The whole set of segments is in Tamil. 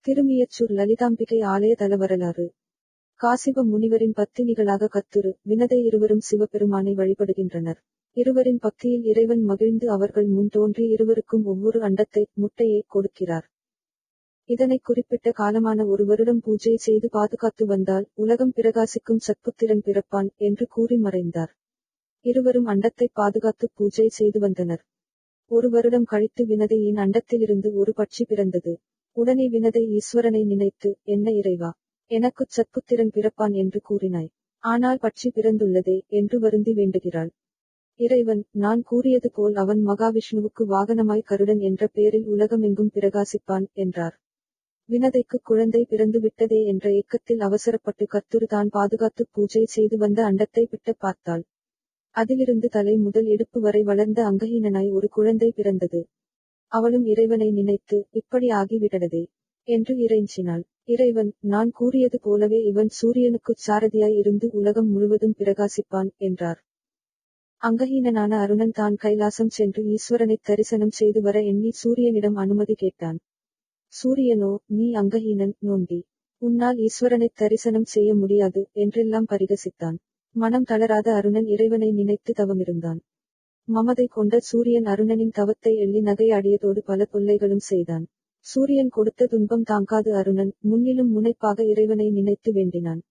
திருமியச்சூர் லலிதாம்பிகை ஆலய தலவரலாறு. காசிப முனிவரின் பத்தினிகளாக கத்துரு, வினதை இருவரும் சிவபெருமானை வழிபடுகின்றனர். இருவரின் பக்தியில் இறைவன் மகிழ்ந்து அவர்கள் முன் தோன்றி இருவருக்கும் ஒவ்வொரு அண்டத்தை, முட்டையை கொடுக்கிறார். இதனை குறிப்பிட்ட காலமான ஒரு வருடம் பூஜை செய்து பாதுகாத்து வந்தால், உலகம் பிரகாசிக்கும் சத்புத்திரன் பிறப்பான், என்று கூறி மறைந்தார். இருவரும் அண்டத்தை பாதுகாத்து பூஜை செய்து வந்தனர். ஒரு வருடம் கழித்து வினதையின் அண்டத்திலிருந்து ஒரு பட்சி பிறந்தது. உடனே வினதை ஈஸ்வரனை நினைத்து, என்ன இறைவா, எனக்குச் சத்புத்திரன் பிறப்பான் என்று கூறினாய். ஆனால் பட்சி பிறந்துள்ளதே, என்று வருந்தி வேண்டுகிறாள். இறைவன், நான் கூறியது போல் அவன் மகாவிஷ்ணுவுக்கு வாகனமாய் கருடன் என்ற பெயரில் உலகமெங்கும் பிரகாசிப்பான், என்றார். வினதைக்கு குழந்தை பிறந்து விட்டதே என்ற ஏக்கத்தில் அவசரப்பட்டு கத்துரு தான் பாதுகாத்து பூஜை செய்து வந்த அண்டத்தை பிட்ட பார்த்தாள். அதிலிருந்து தலை முதல் இடுப்பு வரை வளர்ந்த அங்கஹீனனாய் ஒரு குழந்தை பிறந்தது. அவளும் இறைவனை நினைத்து, இப்படி ஆகிவிடதே, என்று இறைஞ்சினாள். இறைவன், நான் கூறியது போலவே இவன் சூரியனுக்குச் சாரதியாய் இருந்து உலகம் முழுவதும் பிரகாசிப்பான், என்றார். அங்கஹீனனான அருணன் தான் கைலாசம் சென்று ஈஸ்வரனைத் தரிசனம் செய்து வர எண்ணி சூரியனிடம் அனுமதி கேட்டான். சூரியனோ, நீ அங்கஹீனன், நோண்டி. உன்னால் ஈஸ்வரனைத் தரிசனம் செய்ய முடியாது, என்றெல்லாம் பரிகசித்தான். மனம் தளராத அருணன் இறைவனை நினைத்து தவமிருந்தான். மமதை கொண்ட சூரியன் அருணனின் தவத்தை எள்ளி நகையாடியதோடு பல தொல்லைகளும் செய்தான். சூரியன் கொடுத்த துன்பம் தாங்காது அருணன், முன்னிலும் முனைப்பாக இறைவனை நினைத்து வேண்டினான்.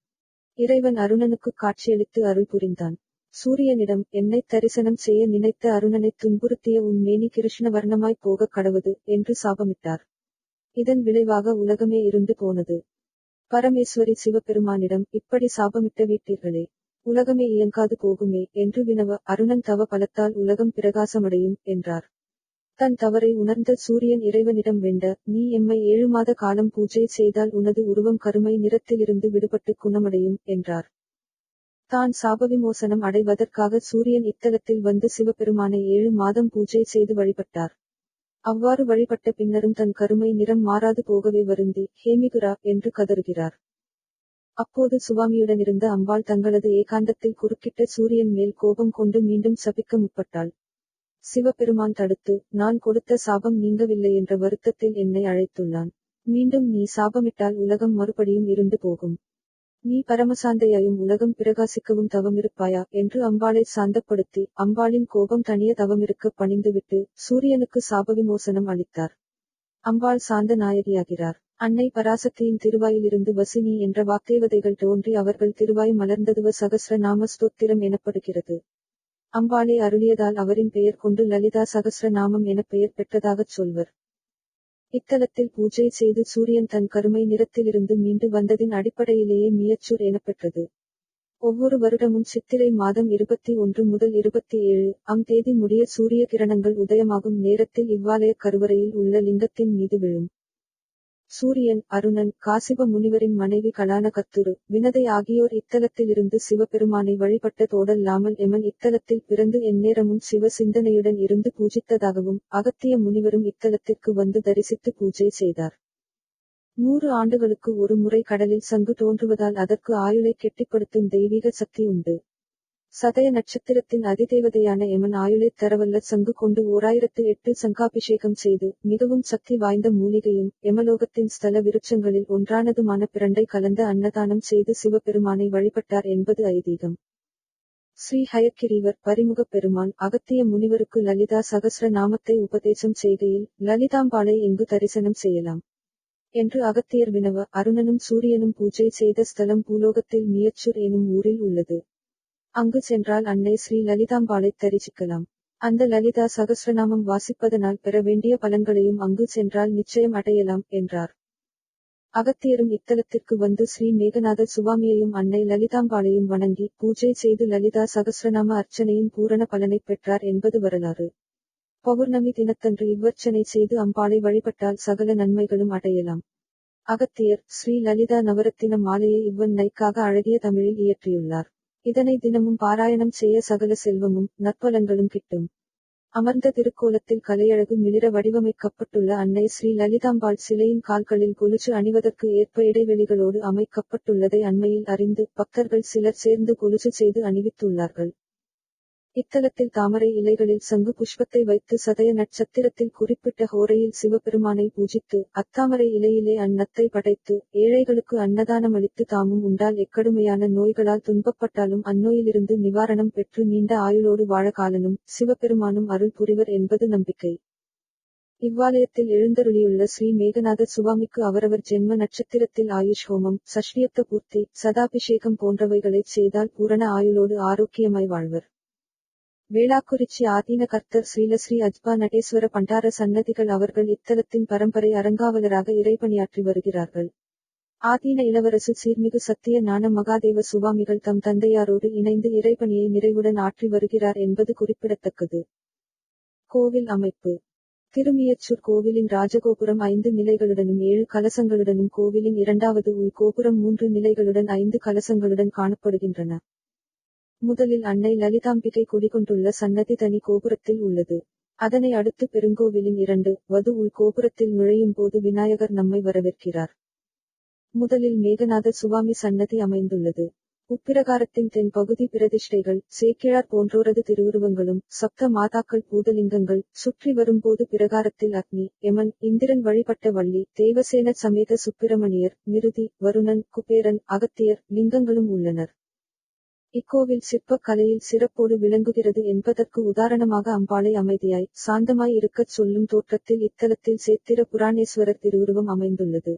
இறைவன் அருணனுக்குக் காட்சியளித்து அருள் புரிந்தான். சூரியனிடம், என்னைத் தரிசனம் செய்ய நினைத்த அருணனைத் துன்புறுத்திய உன் மேனி கிருஷ்ண வர்ணமாய்ப் போகக் கடவது, என்று சாபமிட்டார். இதன் விளைவாக உலகமே இருந்து போனது. பரமேஸ்வரி சிவபெருமானிடம், இப்படி சாபமிட்ட வீட்டீர்களே, உலகமே இயங்காது போகுமே, என்று வினவ, அருணன் தவ பலத்தால் உலகம் பிரகாசமடையும், என்றார். தன் தவறை உணர்ந்த சூரியன் இறைவனிடம் வேண்ட, நீ எம்மை 7 மாத காலம் பூஜை செய்தால் உனது உருவம் கருமை நிறத்திலிருந்து விடுபட்டு குணமடையும், என்றார். தான் சாபவிமோசனம் அடைவதற்காக சூரியன் இத்தலத்தில் வந்து சிவபெருமானை 7 மாதம் பூஜை செய்து வழிபட்டார். அவ்வாறு வழிபட்ட பின்னரும் தன் கருமை நிறம் மாறாது போகவே வருந்தி, ஹேமிகுரா, என்று கதறுகிறார். அப்போது சுவாமியுடனிருந்த அம்பாள் தங்களது ஏகாந்தத்தில் குறுக்கிட்ட சூரியன் மேல் கோபம் கொண்டு மீண்டும் சபிக்க முற்பட்டாள். சிவபெருமான் தடுத்து, நான் கொடுத்த சாபம் நீங்கவில்லையென்ற வருத்தத்தில் என்னை அழைத்துள்ளான். மீண்டும் நீ சாபமிட்டால் உலகம் மறுபடியும் இருந்து போகும். நீ பரமசாந்தையாயும் உலகம் பிரகாசிக்கவும் தவமிருப்பாயா, என்று அம்பாளை சாந்தப்படுத்தி, அம்பாளின் கோபம் தணிய தவமிருக்க பணிந்துவிட்டு, சூரியனுக்கு சாபவிமோசனம் அளித்தார். அம்பாள் சாந்த நாயகியாகிறார். அன்னை பராசக்தியின் திருவாயிலிருந்து வசினி என்ற வாக்தேவதைகள் தோன்றி அவர்கள் திருவாய் மலர்ந்ததுவ சகஸ்ர நாம ஸ்தோத்திரம் எனப்படுகிறது. அம்பாளே அருளியதால் அவரின் பெயர் கொண்டு லலிதா சகஸ்ர நாமம் என பெயர் பெற்றதாகச் சொல்வர். இத்தலத்தில் பூஜை செய்து சூரியன் தன் கருமை நிறத்திலிருந்து மீண்டு வந்ததின் அடிப்படையிலேயே மியச்சூர் எனப்பெற்றது. ஒவ்வொரு வருடமும் சித்திரை மாதம் 21 முதல் 27 ஆம் தேதி முடிய சூரிய கிரணங்கள் உதயமாகும் நேரத்தில் இவ்வாலய கருவறையில் உள்ள லிங்கத்தின் மீது விழும். சூரியன், அருணன், காசிப முனிவரின் மனைவி கலான கத்துரு, வினதை ஆகியோர் இத்தலத்திலிருந்து சிவபெருமானை வழிபட்ட தோடல்லாமல் எமன் இத்தலத்தில் பிறந்து எந்நேரமும் சிவ சிந்தனையுடன் இருந்து பூஜித்ததாகவும், அகத்திய முனிவரும் இத்தலத்திற்கு வந்து தரிசித்து பூஜை செய்தார். 100 ஆண்டுகளுக்கு ஒரு முறை கடலில் சங்கு தோன்றுவதால் அதற்கு ஆயுளை கெட்டிப்படுத்தும் தெய்வீக சக்தி உண்டு. சதய நட்சத்திரத்தின் அதிதேவதையான எமன் ஆயுளைத் தரவல்ல சங்கு கொண்டு 1008 சங்காபிஷேகம் செய்து, மிகவும் சக்தி வாய்ந்த மூலிகையும், எமலோகத்தின் ஸ்தல விருட்சங்களில் ஒன்றானதுமான பிரண்டை கலந்த அன்னதானம் செய்து சிவபெருமானை வழிபட்டார் என்பது ஐதீகம். ஸ்ரீ ஹயக்கிரீவர் பரிமுகப் பெருமான் அகத்திய முனிவருக்கு லலிதா சகஸ்ர நாமத்தை உபதேசம் செய்கையில், லலிதாம்பாளை எங்கு தரிசனம் செய்யலாம், என்று அகத்தியர் வினவ, அருணனும் சூரியனும் பூஜை செய்த ஸ்தலம் பூலோகத்தில் மியச்சூர் எனும் ஊரில் உள்ளது. அங்கு சென்றால் அன்னை ஸ்ரீ லலிதாம்பாளைத் தரிசிக்கலாம். அந்த லலிதா சகஸ்ரநாமம் வாசிப்பதனால் பெற வேண்டிய பலன்களையும் அங்கு சென்றால் நிச்சயம் அடையலாம், என்றார். அகத்தியரும் இத்தலத்திற்கு வந்து ஸ்ரீ மேகநாத சுவாமியையும் அன்னை லலிதாம்பாளையும் வணங்கி, பூஜை செய்து லலிதா சகஸ்ரநாம அர்ச்சனையின் பூரண பலனைப் பெற்றார் என்பது வரலாறு. பௌர்ணமி தினத்தன்று இவ்வர்ச்சனை செய்து அம்பாளை வழிபட்டால் சகல நன்மைகளும் அடையலாம். அகத்தியர், ஸ்ரீ லலிதா நவரத்தின மாலையை இவ்வன்னைக்காக அழகிய தமிழில் இயற்றியுள்ளார். இதனை தினமும் பாராயணம் செய்ய சகல செல்வமும், நற்பலன்களும் கிட்டும். அமர்ந்த திருக்கோலத்தில் கலையழகு மிளிர வடிவமைக்கப்பட்டுள்ள அன்னை ஸ்ரீ லலிதாம்பாள் சிலையின் கால்களில் கொலுசு அணிவதற்கு ஏற்ப இடைவெளிகளோடு அமைக்கப்பட்டுள்ளதை அண்மையில் அறிந்து, பக்தர்கள் சிலர் சேர்ந்து கொலுசு செய்து அணிவித்துள்ளார்கள். இத்தலத்தில் தாமரை இலைகளில் சங்கு புஷ்பத்தை வைத்து சதய நட்சத்திரத்தில் குறிப்பிட்ட ஹோரையில் சிவபெருமானை பூஜித்து அத்தாமரை இலையிலே அன்னத்தை படைத்து ஏழைகளுக்கு அன்னதானமளித்து தாமும் உண்டால் எக்கடுமையான நோய்களால் துன்பப்பட்டாலும் அந்நோயிலிருந்து நிவாரணம் பெற்று நீண்ட ஆயுளோடு வாழ காலனும் சிவபெருமானும் அருள் புரிவர் என்பது நம்பிக்கை. இவ்வாலயத்தில் எழுந்தருளியுள்ள ஸ்ரீ மேகநாத சுவாமிக்கு அவரவர் ஜென்ம நட்சத்திரத்தில் ஆயுஷ் ஹோமம், சஷ்டியப்த பூர்த்தி, சதாபிஷேகம் போன்றவைகளைச் செய்தால் பூரண ஆயுளோடு ஆரோக்கியமாய் வாழ்வர். வேளாக்குறிச்சி ஆதீன கர்த்தர் ஸ்ரீலஸ்ரீ அஜ்பா நடேஸ்வர பண்டார சன்னதிகள் அவர்கள் இத்தலத்தின் பரம்பரை அறங்காவலராக இறைபணியாற்றி வருகிறார்கள். ஆதீன இளவரசு சீர்மிகு சத்திய ஞான மகாதேவ சுவாமிகள் தம் தந்தையாரோடு இணைந்து இறைபணியை நிறைவுடன் ஆற்றி வருகிறார் என்பது குறிப்பிடத்தக்கது. கோவில் அமைப்பு. திருமியச்சூர் கோவிலின் ராஜகோபுரம் 5 நிலைகளுடனும் 7 கலசங்களுடனும் கோவிலின் இரண்டாவது உள் கோபுரம் 3 நிலைகளுடன் 5 கலசங்களுடன் காணப்படுகின்றன. முதலில் அன்னை லலிதாம்பிகை குடிகொண்டுள்ள சன்னதி தனி கோபுரத்தில் உள்ளது. அதனை அடுத்து பெருங்கோவிலின் 2 வது உள் கோபுரத்தில் நுழையும் போது விநாயகர் நம்மை வரவேற்கிறார். முதலில் மேகநாத சுவாமி சன்னதி அமைந்துள்ளது. உப்பிரகாரத்தின் தென் பகுதி பிரதிஷ்டைகள், சேக்கிழார் போன்றோரது திருவுருவங்களும், சப்த மாதாக்கள் பூதலிங்கங்கள், சுற்றி வரும்போது பிரகாரத்தில் அக்னி, யமன், இந்திரன் வழிபட்ட வள்ளி, தேவசேன சமேத சுப்பிரமணியர், நிருதி, வருணன், குபேரன், அகத்தியர், லிங்கங்களும் உள்ளனர். இக்கோவில் சிற்பக் கலையில் சிறப்போடு விளங்குகிறது என்பதற்கு உதாரணமாக அம்பாளை அமைதியாய், சாந்தமாய் இருக்கச் சொல்லும் தோற்றத்தில் இத்தலத்தில் சேத்திர புராணேஸ்வரர் திருவுருவம் அமைந்துள்ளது.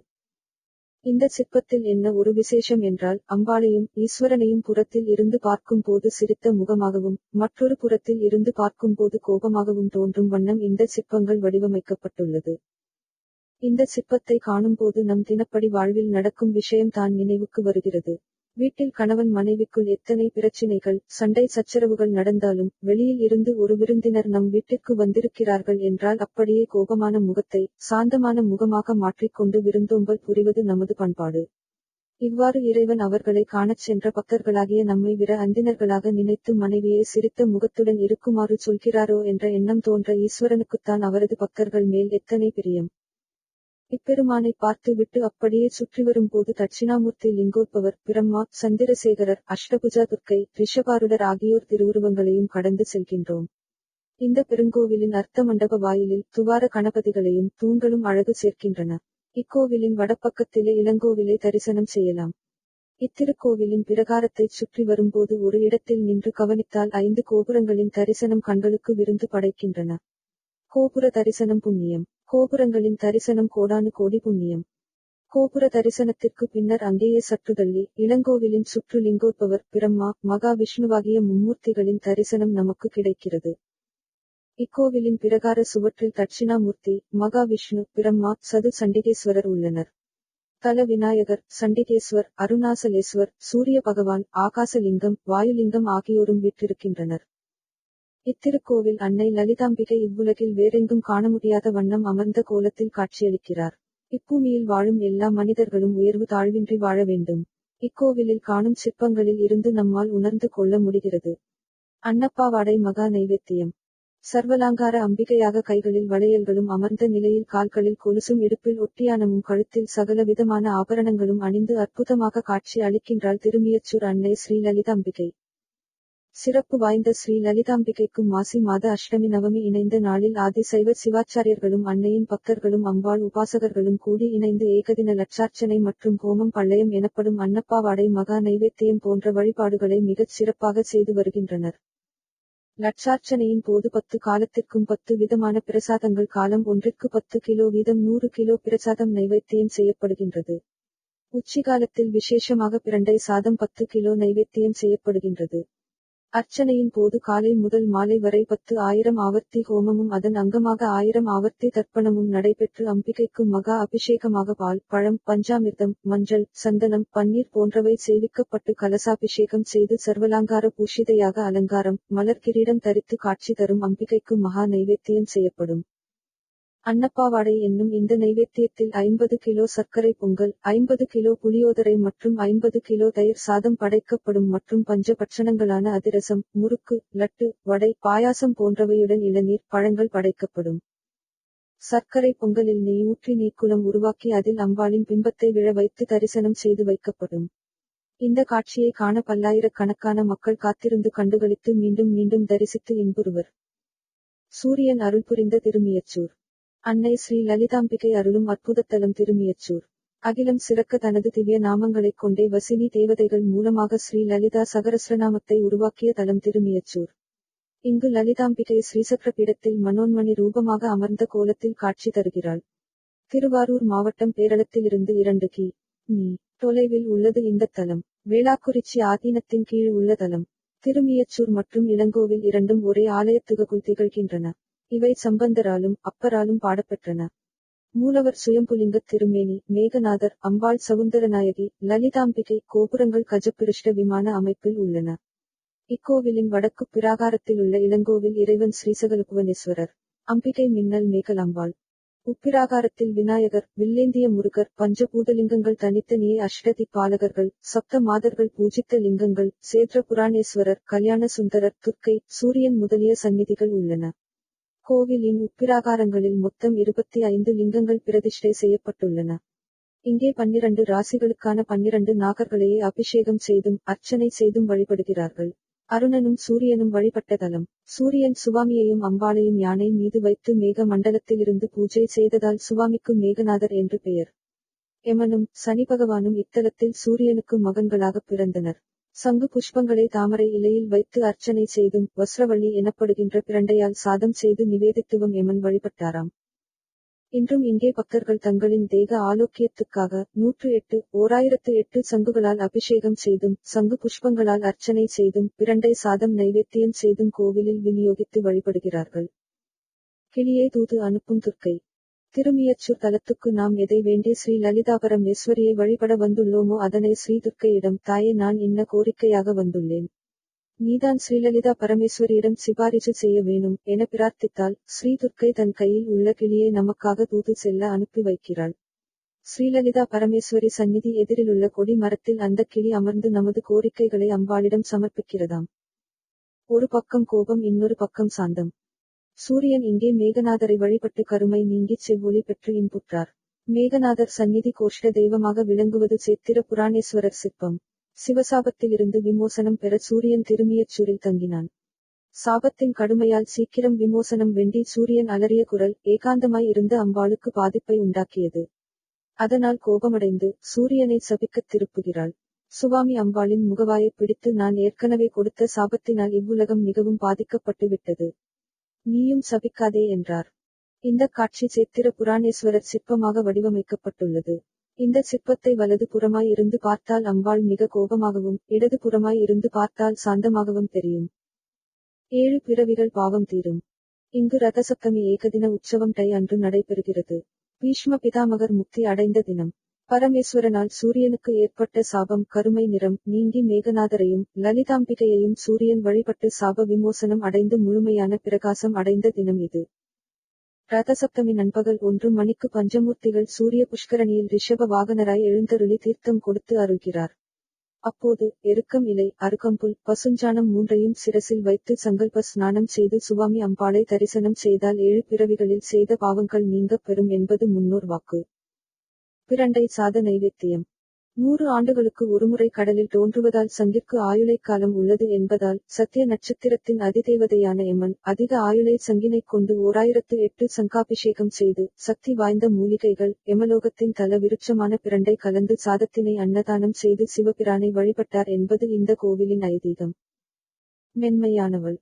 இந்த சிற்பத்தில் என்ன ஒரு விசேஷம் என்றால், அம்பாளையும் ஈஸ்வரனையும் புறத்தில் இருந்து பார்க்கும் போது சிரித்த முகமாகவும், மற்றொரு புறத்தில் இருந்து பார்க்கும் போது கோபமாகவும் தோன்றும் வண்ணம் இந்த சிற்பங்கள் வடிவமைக்கப்பட்டுள்ளது. இந்த சிற்பத்தை காணும்போது நம் தினப்படி வாழ்வில் நடக்கும் விஷயம் தான் நினைவுக்கு வருகிறது. வீட்டில் கணவன் மனைவிக்குள் எத்தனை பிரச்சினைகள், சண்டை சச்சரவுகள் நடந்தாலும், வெளியில் இருந்து ஒரு விருந்தினர் நம் வீட்டிற்கு வந்திருக்கிறார்கள் என்றால் அப்படியே கோபமான முகத்தை சாந்தமான முகமாக மாற்றிக்கொண்டு விருந்தோம்பல் புரிவது நமது பண்பாடு. இவ்வாறு இறைவன் அவர்களை காணச் சென்ற பக்தர்களாகிய நம்மை விர அந்தினர்களாக நினைத்து மனைவியை சிரித்த முகத்துடன் இருக்குமாறு சொல்கிறாரோ என்ற எண்ணம் தோன்ற ஈஸ்வரனுக்குத்தான் அவரது பக்தர்கள் மேல் எத்தனை பிரியம். இப்பெருமானை பார்த்து விட்டு அப்படியே சுற்றி வரும்போது தட்சிணாமூர்த்தி லிங்கோத்பவர், பிரம்மா, சந்திரசேகரர், அஷ்டபுஜா துர்க்கை, ரிஷபாருடர் ஆகியோர் திருவுருவங்களையும் கடந்து செல்கின்றோம். இந்த பெருங்கோவிலின் அர்த்த மண்டப வாயிலில் துவார கணபதிகளையும் தூண்களும் அழகு சேர்க்கின்றன. இக்கோவிலின் வடப்பக்கத்திலே இளங்கோவிலை தரிசனம் செய்யலாம். இத்திருக்கோவிலின் பிரகாரத்தைச் சுற்றி வரும்போது ஒரு இடத்தில் நின்று கவனித்தால் 5 கோபுரங்களின் தரிசனம் கண்களுக்கு விருந்து படைக்கின்றன. கோபுர தரிசனம் புண்ணியம். கோபுரங்களின் தரிசனம் கோடானு கோடி புண்ணியம். கோபுர தரிசனத்திற்கு பின்னர் அங்கேயே சற்றுதள்ளி இளங்கோவிலின் சுற்று லிங்கோத்பவர், பிரம்மா, மகா விஷ்ணுவாகிய மும்மூர்த்திகளின் தரிசனம் நமக்கு கிடைக்கிறது. இக்கோவிலின் பிரகார சுவற்றில் தட்சிணாமூர்த்தி, மகா விஷ்ணு, பிரம்மா, சது சண்டிகேஸ்வரர் உள்ளனர். தல விநாயகர், சண்டிகேஸ்வர், அருணாசலேஸ்வர், சூரிய பகவான், ஆகாசலிங்கம், வாயுலிங்கம் ஆகியோரும் வீற்றிருக்கின்றனர். இத்திருக்கோவில் அன்னை லலிதாம்பிகை இவ்வுலகில் வேறெங்கும் காண முடியாத வண்ணம் அமர்ந்த கோலத்தில் காட்சியளிக்கிறார். இப்பூமியில் வாழும் எல்லா மனிதர்களும் உயர்வு தாழ்வின்றி வாழ வேண்டும். இக்கோவிலில் காணும் சிற்பங்களில் இருந்து நம்மால் உணர்ந்து கொள்ள முடிகிறது. அன்னப்பாவாடை மகா நைவேத்தியம். சர்வலாங்கார அம்பிகையாக கைகளில் வளையல்களும் அமர்ந்த நிலையில் கால்களில் கொலுசும் இடுப்பில் ஒட்டியானமும் கழுத்தில் சகல விதமான ஆபரணங்களும் அணிந்து அற்புதமாக காட்சி அளிக்கின்றாள் திருமியச்சூர் அன்னை ஸ்ரீ லலிதாம்பிகை. சிறப்பு வாய்ந்த ஸ்ரீ லலிதாம்பிகைக்கும் மாசி மாத அஷ்டமி நவமி இணைந்த நாளில் ஆதி சைவ சிவாச்சாரியர்களும் அன்னையின் பக்தர்களும் அம்பாள் உபாசகர்களும் கூடி இணைந்து ஏகதின லட்சார்ச்சனை மற்றும் ஹோமம் பள்ளயம் எனப்படும் அன்னப்பாவாடை மகா நைவேத்தியம் போன்ற வழிபாடுகளை மிகச் சிறப்பாக செய்து வருகின்றனர். லட்சார்ச்சனையின் போது 10 காலத்திற்கும் 10 விதமான பிரசாதங்கள் காலம் ஒன்றிற்கு 10 கிலோ வீதம் 100 கிலோ பிரசாதம் நைவேத்தியம் செய்யப்படுகின்றது. உச்சிகாலத்தில் விசேஷமாக பிரண்டை சாதம் 10 கிலோ நைவேத்தியம் செய்யப்படுகின்றது. அர்ச்சனையின் போது காலை முதல் மாலை வரை 10,000 ஆவர்த்தி ஹோமமும் அதன் அங்கமாக 1000 ஆவர்த்தி தர்ப்பணமும் நடைபெற்று அம்பிகைக்கு மகா அபிஷேகமாக பால், பழம், பஞ்சாமிர்தம், மஞ்சள், சந்தனம், பன்னீர் போன்றவை சேவிக்கப்பட்டு கலசாபிஷேகம் செய்து சர்வலாங்கார பூஷிதையாக அலங்காரம், மலர் கிரீடம் தரித்து காட்சி தரும் அம்பிகைக்கு மகா நைவேத்தியம் செய்யப்படும். அன்னப்பாவாடை என்னும் இந்த நைவேத்தியத்தில் 50 கிலோ சர்க்கரை பொங்கல், 50 கிலோ புளியோதரை மற்றும் 50 கிலோ தயிர் சாதம் படைக்கப்படும் மற்றும் பஞ்ச பட்சணங்களான அதிரசம், முறுக்கு, லட்டு, வடை, பாயாசம் போன்றவையுடன் இளநீர், பழங்கள் படைக்கப்படும். சர்க்கரை பொங்கலில் நெய் ஊற்றி நீக்குலம் உருவாக்கி அதில் அம்பாளின் பிம்பத்தை விழ வைத்து தரிசனம் செய்து வைக்கப்படும். இந்த காட்சியை காண பல்லாயிரக்கணக்கான மக்கள் காத்திருந்து கண்டுகளித்து மீண்டும் மீண்டும் தரிசித்து இன்புறுவர். சூரியன் அருள் புரிந்த திருமியச்சூர். அன்னை ஸ்ரீ லலிதாம்பிகை அருளும் அற்புதத்தலம் திருமியச்சூர். அகிலம் சிறக்க தனது திவ்ய நாமங்களைக் கொண்டே வசினி தேவதைகள் மூலமாக ஸ்ரீ லலிதா சகரஸ்ரநாமத்தை உருவாக்கிய தலம் திருமியச்சூர். இங்கு லலிதாம்பிகை ஸ்ரீசக்கர பீடத்தில் மனோன்மணி ரூபமாக அமர்ந்த கோலத்தில் காட்சி தருகிறாள். திருவாரூர் மாவட்டம் பேரளத்திலிருந்து 2 கி.மீ. தொலைவில் உள்ளது இந்த தலம். வேளாக்குறிச்சி ஆதீனத்தின் கீழ் உள்ள தலம். திருமியச்சூர் மற்றும் இளங்கோவில் இரண்டும் ஒரே ஆலயத்துக்குள் திகழ்கின்றன. இவை சம்பந்தராலும் அப்பராலும் பாடப்பெற்றன. மூலவர் சுயம்புலிங்கத் திருமேனி, மேகநாதர், அம்பாள் சவுந்தரநாயகி, லலிதாம்பிகை கோபுரங்கள் கஜப்பிருஷ்ட விமான அமைப்பில் உள்ளன. இக்கோவிலின் வடக்கு பிராகாரத்திலுள்ள இளங்கோவில் இறைவன் ஸ்ரீசகலபுவனேஸ்வரர், அம்பிகை மின்னல் மேகலாம்பாள். உப்பிராகாரத்தில் விநாயகர், வில்லேந்திய முருகர், பஞ்சபூதலிங்கங்கள் தனித்தனியே அஷ்டதிக்பாலகர்கள், சப்த மாதர்கள் பூஜித்த லிங்கங்கள், சேத்ர புராணேஸ்வரர், கல்யாண சுந்தரர், துர்க்கை, சூரியன் முதலிய சந்நிதிகள் உள்ளன. கோவிலின் உப்பிராகாரங்களில் மொத்தம் 25 லிங்கங்கள் பிரதிஷ்டை செய்யப்பட்டுள்ளன. இங்கே 12 ராசிகளுக்கான 12 நாகர்களையே அபிஷேகம் செய்தும் அர்ச்சனை செய்தும் வழிபடுகிறார்கள். அருணனும் சூரியனும் வழிபட்ட தலம். சூரியன் சுவாமியையும் அம்பாளையும் யானை மீது வைத்து மேக மண்டலத்திலிருந்து பூஜை செய்ததால் சுவாமிக்கு மேகநாதர் என்று பெயர். யமனும் சனி பகவானும் இத்தலத்தில் சூரியனுக்கு மகன்களாகப் பிறந்தனர். சங்கு புஷ்பங்களை தாமரை இலையில் வைத்து அர்ச்சனை செய்தும் வஸ்ரவள்ளி எனப்படுகின்ற பிரண்டையால் சாதம் செய்து நிவேதித்துவம் யமன் வழிபட்டாராம். இன்றும் இங்கே பக்தர்கள் தங்களின் தேக ஆரோக்கியத்துக்காக 108 1008 சங்குகளால் அபிஷேகம் செய்தும் சங்கு புஷ்பங்களால் அர்ச்சனை செய்தும் பிரண்டை சாதம் நைவேத்தியம் செய்தும் கோவிலில் விநியோகித்து வழிபடுகிறார்கள். கிளியே தூது அனுப்பும் துர்க்கை. திருமியச்சூர் தலத்துக்கு நாம் எதை வேண்டி ஸ்ரீ லலிதாபரமேஸ்வரியை வழிபட வந்துள்ளோமோ அதனை ஸ்ரீ துர்க்கையிடம், தாயே நான் இன்ன கோரிக்கையாக வந்துள்ளேன். நீதான் ஸ்ரீலலிதா பரமேஸ்வரியிடம் சிபாரிசு செய்ய வேணும் என பிரார்த்தித்தால் ஸ்ரீ துர்க்கை தன் கையில் உள்ள கிளியை நமக்காக தூது செல்ல அனுப்பி வைக்கிறாள். ஸ்ரீலலிதா பரமேஸ்வரி சந்நிதி எதிரிலுள்ள கொடி மரத்தில் அந்த கிளி அமர்ந்து நமது கோரிக்கைகளை அம்பாளிடம் சமர்ப்பிக்கிறதாம். ஒரு பக்கம் கோபம், இன்னொரு பக்கம் சாந்தம். சூரியன் இங்கே மேகநாதரை வழிபட்டு கருமை நீங்கிச் செவ்வொளி பெற்று இன்புற்றார். மேகநாதர் சந்நிதி கோஷ்ட தெய்வமாக விளங்குவது சேத்திர புராணேஸ்வரர் சிற்பம். சிவசாபத்திலிருந்து விமோசனம் பெற சூரியன் திருமியச்சூரில் தங்கினான். சாபத்தின் கடுமையால் சீக்கிரம் விமோசனம் வேண்டி சூரியன் அலறிய குரல் ஏகாந்தமாய் இருந்த அம்பாளுக்கு பாதிப்பை உண்டாக்கியது. அதனால் கோபமடைந்து சூரியனை சபிக்கத் திருப்புகிறாள். சுவாமி அம்பாளின் முகவாயை பிடித்து, நான் ஏற்கனவே கொடுத்த சாபத்தினால் இவ்வுலகம் மிகவும் பாதிக்கப்பட்டு விட்டது. நீயும் சபிக்காதே என்றார். இந்த காட்சி சேத்திர புராணேஸ்வரர் சிற்பமாக வடிவமைக்கப்பட்டுள்ளது. இந்த சிற்பத்தை வலது புறமாய் இருந்து பார்த்தால் அம்பாள் மிக கோபமாகவும் இடது புறமாய் இருந்து பார்த்தால் சாந்தமாகவும் தெரியும். 7 பிறவிகள் பாவம் தீரும். இங்கு ரதசப்தமி ஏகதின உற்சவம் டை அன்று நடைபெறுகிறது. பீஷ்ம பிதாமகர் முக்தி அடைந்த தினம். பரமேஸ்வரனால் சூரியனுக்கு ஏற்பட்ட சாபம் கருமை நிறம் நீங்கி மேகநாதரையும் லலிதாம்பிகையையும் சூரியன் வழிபட்டு சாப விமோசனம் அடைந்து முழுமையான பிரகாசம் அடைந்த தினம் இது. ரதசப்தமி நண்பகல் 1 மணிக்கு பஞ்சமூர்த்திகள் சூரிய புஷ்கரணியில் ரிஷப வாகனராய் எழுந்தருளி தீர்த்தம் கொடுத்து அருள்கிறார். அப்போது எருக்கம் இலை, அருகம்புல், பசுஞ்சாணம் 3ஐயும் சிரசில் வைத்து சங்கல்ப ஸ்நானம் செய்து சுவாமி அம்பாளை தரிசனம் செய்தால் 7 பிறவிகளில் செய்த பாவங்கள் நீங்கப் பெறும் என்பது முன்னோர் வாக்கு. பிரண்டை சாத நைவேத்தியம். 100 ஆண்டுகளுக்கு ஒருமுறை கடலில் தோன்றுவதால் சங்கிற்கு ஆயுளைக் காலம் உள்ளது என்பதால் சத்திய நட்சத்திரத்தின் அதிதேவதையான யமன் அதிக ஆயுளை சங்கினைக் கொண்டு 1008 சங்காபிஷேகம் செய்து சக்தி வாய்ந்த மூலிகைகள் யமலோகத்தின் தல விருட்சமான பிரண்டை கலந்து சாதத்தினை அன்னதானம் செய்து சிவபிரானை வழிபட்டார் என்பது இந்த கோவிலின் ஐதீகம். மென்மையானவள்.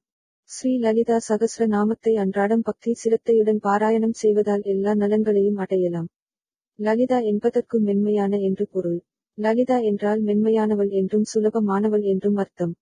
ஸ்ரீ லலிதா சகஸ்ர நாமத்தை அன்றாடம் பக்தி சிரத்தையுடன் பாராயணம் செய்வதால் எல்லா நலன்களையும் அடையலாம். லலிதா என்பதற்கு மென்மையான என்று பொருள். லலிதா என்றால் மென்மையானவள் என்றும் சுலபமானவள் என்றும் அர்த்தம்.